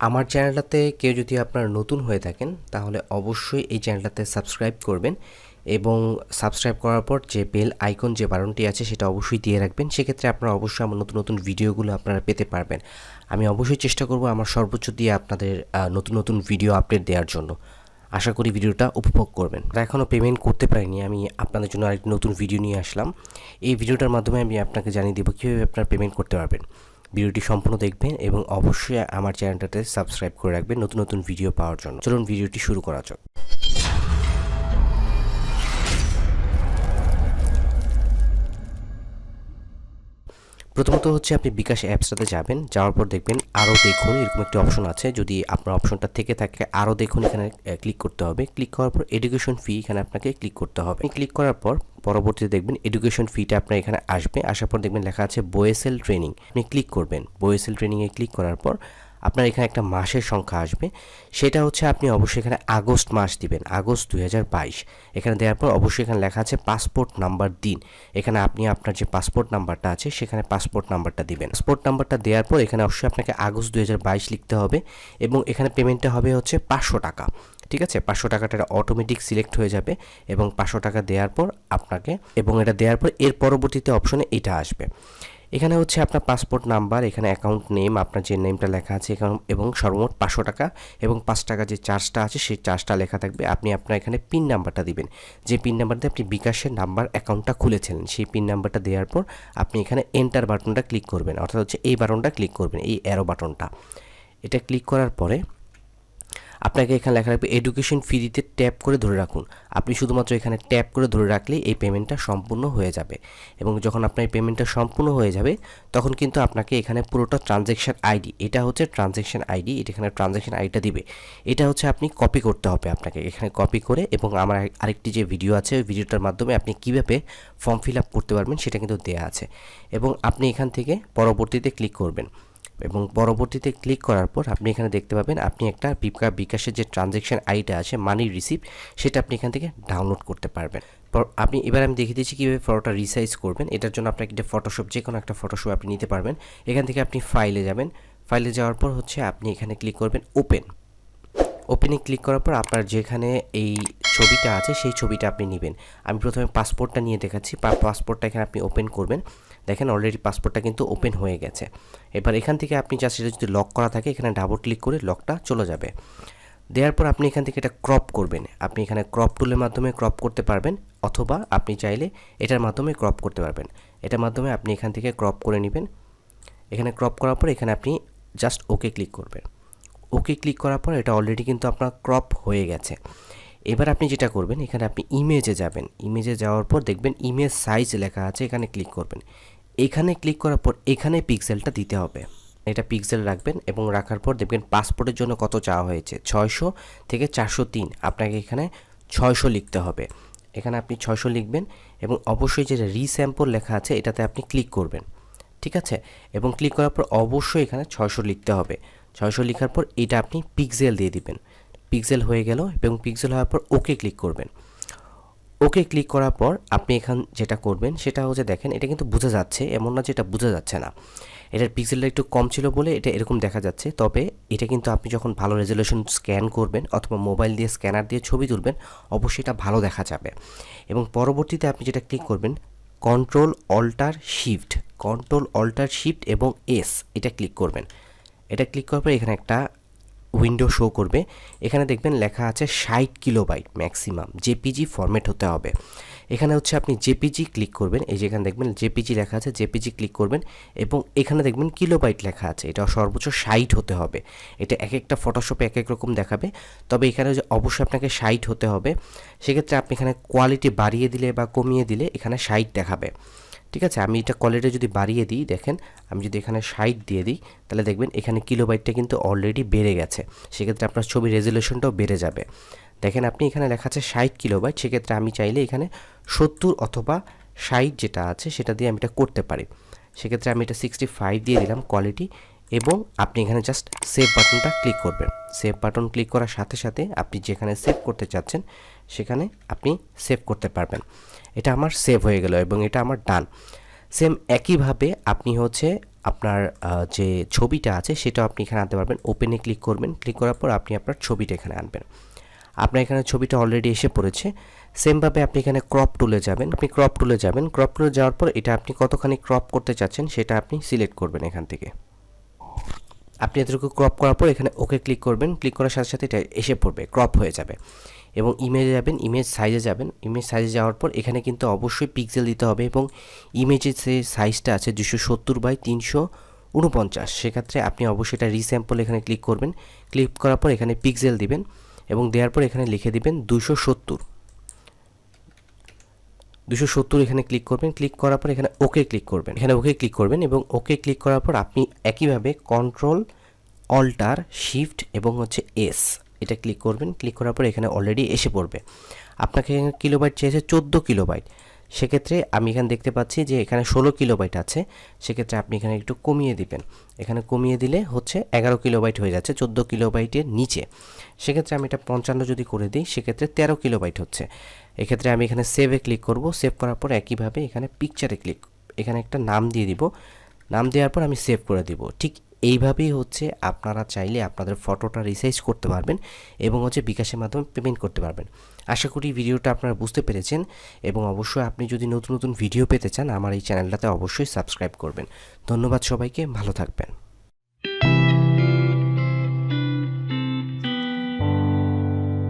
আমার চ্যানেলটাতে কেউ যদি আপনারা নতুন হয়ে থাকেন তাহলে অবশ্যই এই চ্যানেলটাতে সাবস্ক্রাইব করবেন এবং সাবস্ক্রাইব করার পর যে বেল আইকন যে বাটনটি আছে সেটা অবশ্যই দিয়ে রাখবেন। সেক্ষেত্রে আপনারা অবশ্যই আমার নতুন নতুন ভিডিওগুলো আপনারা পেতে পারবেন। আমি অবশ্যই চেষ্টা করব আমার সর্বোচ্চ দিয়ে আপনাদের নতুন নতুন ভিডিও আপডেট দেওয়ার জন্য। আশা করি ভিডিওটা উপভোগ করবেন। এখনও পেমেন্ট করতে পারিনি, আমি আপনাদের জন্য আরেকটি নতুন ভিডিও নিয়ে আসলাম। এই ভিডিওটার মাধ্যমে আমি আপনাকে জানিয়ে দেবো কীভাবে আপনারা পেমেন্ট করতে পারবেন। ভিডিওটি সম্পূর্ণ দেখবেন এবং অবশ্যই আমার চ্যানেলটাতে সাবস্ক্রাইব করে রাখবেন নতুন নতুন ভিডিও পাওয়ার জন্য। চলুন ভিডিওটি শুরু করা যাক। প্রথমত হচ্ছে আপনি বিকাশ অ্যাপসটাতে যাবেন, যাওয়ার পর দেখবেন আরও দেখুন এরকম একটি অপশন আছে। যদি আপনার অপশনটা থেকে থাকে আরও দেখুন এখানে ক্লিক করতে হবে। ক্লিক করার পর এডুকেশন ফি এখানে আপনাকে ক্লিক করতে হবে। ক্লিক করার পর পরবর্তীতে দেখবেন এডুকেশন ফিটা আপনার এখানে আসবে। আসার পর দেখবেন লেখা আছে boesl ট্রেনিং, আপনি ক্লিক করবেন। boesl ট্রেনিংয়ে ক্লিক করার পর আপনার এখানে একটা মাসের সংখ্যা আসবে, সেটা হচ্ছে আপনি অবশ্যই এখানে আগস্ট মাস দিবেন, আগস্ট 2022। এখানে দেওয়ার পর অবশ্যই এখানে লেখা আছে পাসপোর্ট নাম্বার দিন। এখানে আপনি আপনার যে পাসপোর্ট নাম্বারটা আছে সেখানে পাসপোর্ট নাম্বারটা দিবেন। পাসপোর্ট নাম্বারটা দেওয়ার পর এখানে অবশ্যই আপনাকে আগস্ট 2022 লিখতে হবে এবং এখানে পেমেন্টটা হবে হচ্ছে 500 টাকা। ঠিক আছে, 500 টাকাটা অটোমেটিক সিলেক্ট হয়ে যাবে এবং 500 টাকা দেওয়ার পর আপনাকে এবং এটা দেওয়ার পর এর পরবর্তীতে অপশনে এটা আসবে। এখানে হচ্ছে আপনার পাসপোর্ট নাম্বার, এখানে অ্যাকাউন্ট নেম, আপনার যে নেমটা লেখা আছে এখানে এবং সর্বমোট 500 টাকা এবং 5 টাকা যে চার্জটা আছে সেই চার্জটা লেখা থাকবে। আপনি আপনার এখানে পিন নাম্বারটা দিবেন, যে পিন নাম্বার দিয়ে আপনি বিকাশের নাম্বার অ্যাকাউন্টটা খুলেছিলেন সেই পিন নাম্বারটা দেওয়ার পর আপনি এখানে এন্টার বাটনটা ক্লিক করবেন, অর্থাৎ হচ্ছে এই বাটনটা ক্লিক করবেন, এই অ্যারো বাটনটা। এটা ক্লিক করার পরে আপনাকে এখানে লেখা রাখবে এডুকেশন ফি দিতে ট্যাপ করে ধরে রাখুন। আপনি শুধুমাত্র এখানে ট্যাপ করে ধরে রাখলেই এই পেমেন্টটা সম্পূর্ণ হয়ে যাবে এবং যখন আপনার এই পেমেন্টটা সম্পূর্ণ হয়ে যাবে তখন কিন্তু আপনাকে এখানে পুরোটা ট্রানজ্যাকশান আইডি, এটা হচ্ছে ট্রানজ্যাকশান আইডি, এটা এখানে ট্রানজ্যাকশান আইডিটা দিবে। এটা হচ্ছে আপনি কপি করতে হবে আপনাকে, এখানে কপি করে এবং আমার আরেকটি যে ভিডিও আছে ওই ভিডিওটার মাধ্যমে আপনি কীভাবে ফর্ম ফিল আপ করতে পারবেন সেটা কিন্তু দেওয়া আছে এবং আপনি এখান থেকে পরবর্তীতে ক্লিক করবেন এবং পরবর্তীতে ক্লিক করার পর আপনি এখানে দেখতে পাবেন আপনি একটা বিকাশের যে ট্রানজ্যাকশন আইডিটা আছে মানি রিসিভ, সেটা আপনি এখান থেকে ডাউনলোড করতে পারবেন। আপনি এবার আমি দেখিয়ে দিচ্ছি কীভাবে ফটোটা রিসাইজ করবেন। এটার জন্য আপনাকে একটা ফটোশপ, যে কোনো একটা ফটোশপ আপনি নিতে পারবেন। এখান থেকে আপনি ফাইলে যাবেন, ফাইলে যাওয়ার পর হচ্ছে আপনি এখানে ক্লিক করবেন ওপেন। ওপেনে ক্লিক করার পর আপনার যেখানে এই ছবিটা আছে সেই ছবিটা আপনি নেবেন। আমি প্রথমে পাসপোর্টটা নিয়ে দেখাচ্ছি। পাসপোর্টটা এখানে আপনি ওপেন করবেন। দেখেন অলরেডি পাসপোর্টটা কিন্তু ওপেন হয়ে গেছে। এবার এখান থেকে আপনি জাস্ট এটা যদি লক করা থাকে এখানে ডাবল ক্লিক করে লকটা চলে যাবে। দেওয়ার পর আপনি এখান থেকে এটা ক্রপ করবেন। আপনি এখানে ক্রপ টুলের মাধ্যমে ক্রপ করতে পারবেন অথবা আপনি চাইলে এটার মাধ্যমে ক্রপ করতে পারবেন। এটার মাধ্যমে আপনি এখান থেকে ক্রপ করে নেবেন। এখানে ক্রপ করার পর এখানে আপনি জাস্ট ওকে ক্লিক করবেন। ওকে ক্লিক করার পর এটা অলরেডি কিন্তু আপনার ক্রপ হয়ে গেছে। এবার আপনি যেটা করবেন এখানে আপনি ইমেজে যাবেন। ইমেজে যাওয়ার পর দেখবেন ইমেজ সাইজ লেখা আছে, এখানে ক্লিক করবেন। এখানে ক্লিক করার পর এখানে পিক্সেলটা দিতে হবে, এটা পিক্সেল রাখবেন এবং রাখার পর দেখবেন পাসপোর্টের জন্য কত চাওয়া হয়েছে 600 থেকে 403, আপনাকে এখানে 600 লিখতে হবে। এখানে আপনি 600 লিখবেন এবং অবশ্যই যে রিস্যাম্পল লেখা আছে এটাতে আপনি ক্লিক করবেন। ঠিক আছে, এবং ক্লিক করার পর অবশ্যই এখানে 600 লিখতে হবে। 600 লেখার পর এটা আপনি পিক্সেল দিয়ে দিবেন। পিক্সেল হয়ে গেল এবং পিক্সেল হওয়ার পর ওকে ক্লিক করবেন। ওকে ক্লিক করার পর আপনি এখান যেটা করবেন সেটা হচ্ছে দেখেন এটা কিন্তু বোঝা যাচ্ছে, এমন না যে এটা বোঝা যাচ্ছে না। এটার পিক্সেলটা একটু কম ছিল বলে এটা এরকম দেখা যাচ্ছে, তবে এটা কিন্তু আপনি যখন ভালো রেজলিউশন স্ক্যান করবেন অথবা মোবাইল দিয়ে স্ক্যানার দিয়ে ছবি তুলবেন অবশ্যই এটা ভালো দেখা যাবে। এবং পরবর্তীতে আপনি যেটা ক্লিক করবেন কন্ট্রোল অল্টার শিফট এবং এস, এটা ক্লিক করবেন। এটা ক্লিক করার পর এখানে একটা উইন্ডো শো করবে। এখানে দেখবেন লেখা আছে 60 কিলোবাইট ম্যাক্সিমাম জেপিজি ফরম্যাট হতে হবে। এখানে হচ্ছে আপনি জেপিজি ক্লিক করবেন, এই যে এখানে দেখবেন জেপিজি লেখা আছে, জেপিজি ক্লিক করবেন এবং এখানে দেখবেন কিলোবাইট লেখা আছে, এটা সর্বোচ্চ 60 হতে হবে। এটা এক একটা ফটোশপে এক এক রকম দেখাবে, তবে এখানে যে অবশ্যই আপনাকে 60 হতে হবে। সেক্ষেত্রে আপনি এখানে কোয়ালিটি বাড়িয়ে দিলে বা কমিয়ে দিলে এখানে 60 দেখাবে। ঠিক আছে, আমি এটা কোয়ালিটি যদি বাড়িয়ে দিই, দেখেন আমি যদি এখানে 60 দিয়ে দিই তাহলে দেখবেন এখানে কিলোবাইটটা কিন্তু অলরেডি বেড়ে গেছে। সেক্ষেত্রে আপনার ছবির রেজলিউশনটাও বেড়ে যাবে। দেখেন আপনি এখানে লেখা আছে 60 কিলোবাইট, সেক্ষেত্রে আমি চাইলে এখানে 70 অথবা 60 যেটা আছে সেটা দিয়ে আমি এটা করতে পারি। সেক্ষেত্রে আমি এটা 65 দিয়ে দিলাম কোয়ালিটি এবং আপনি এখানে জাস্ট সেভ বাটনটা ক্লিক করবেন। সেভ বাটন ক্লিক করার সাথে সাথে আপনি যেখানে সেভ করতে চাচ্ছেন সেখানে আপনি সেভ করতে পারবেন। এটা আমার সেভ হয়ে গেল এবং এটা আমার ডান। সেম একইভাবে আপনি হচ্ছে আপনার যে ছবিটা আছে সেটা আপনি এখানে আনতে পারবেন। ওপেনে ক্লিক করবেন, ক্লিক করার পর আপনি আপনার ছবিটা এখানে আনবেন। আপনার এখানে ছবিটা অলরেডি এসে পড়েছে। সেমভাবে আপনি এখানে ক্রপ টুলে যাবেন, ক্রপ টুলে যাওয়ার পর এটা আপনি কতখানি ক্রপ করতে চাচ্ছেন সেটা আপনি সিলেক্ট করবেন এখান থেকে। আপনি এতটুকু ক্রপ করার পর এখানে ওকে ক্লিক করবেন, ক্লিক করার সাথে সাথে এটা এসে পড়বে, ক্রপ হয়ে যাবে। এবং ইমেজে যাবেন, ইমেজ সাইজে যাওয়ার পর এখানে কিন্তু অবশ্যই পিক্সেল দিতে হবে এবং ইমেজের যে সাইজটা আছে 270x349, সেক্ষেত্রে আপনি অবশ্যই এটা রিস্যাম্পল এখানে ক্লিক করবেন। ক্লিক করার পর এখানে পিক্সেল দিবেন এবং দেওয়ার পর এখানে লিখে দিবেন 270 এখানে ক্লিক করবেন। ক্লিক করার পর এখানে ওকে ক্লিক করবেন, এবং ওকে ক্লিক করার পর আপনি একইভাবে কন্ট্রোল অল্টার শিফট এবং এস এটা ক্লিক করবেন। ক্লিক করার পর এখানে অলরেডি এসে পড়বে। আপনাকে এখানে কিলোবাইট চেয়েছে 14 কিলোবাইট, সেক্ষেত্রে আমি এখানে দেখতে পাচ্ছি যে এখানে 16 কিলোবাইট আছে, সেক্ষেত্রে আপনি এখানে একটু কমিয়ে দিবেন। এখানে কমিয়ে দিলে 11 কিলোবাইট হয়ে যাচ্ছে 14 কিলোবাইটের নিচে। সেক্ষেত্রে আমি এটা 55 যদি করে দিই, সেক্ষেত্রে 13 কিলোবাইট হচ্ছে। এক্ষেত্রে আমি এখানে সেভে ক্লিক করব। সেভ করার পর একইভাবে এখানে পিকচারে এখানে একটা নাম দিয়ে দিব। নাম দেওয়ার পর আমি সেভ করে দিব। ঠিক এইভাবেই আপনারা চাইলে আপনাদের ফটোটা রিসাইজ করতে পারবেন এবং বিকাশের মাধ্যমে পেমেন্ট করতে পারবেন। আশা করি ভিডিওটা আপনারা বুঝতে পেরেছেন এবং অবশ্যই আপনি যদি নতুন নতুন ভিডিও পেতে চান আমার এই চ্যানেলটাতে অবশ্যই সাবস্ক্রাইব করবেন। ধন্যবাদ সবাইকে, ভালো থাকবেন।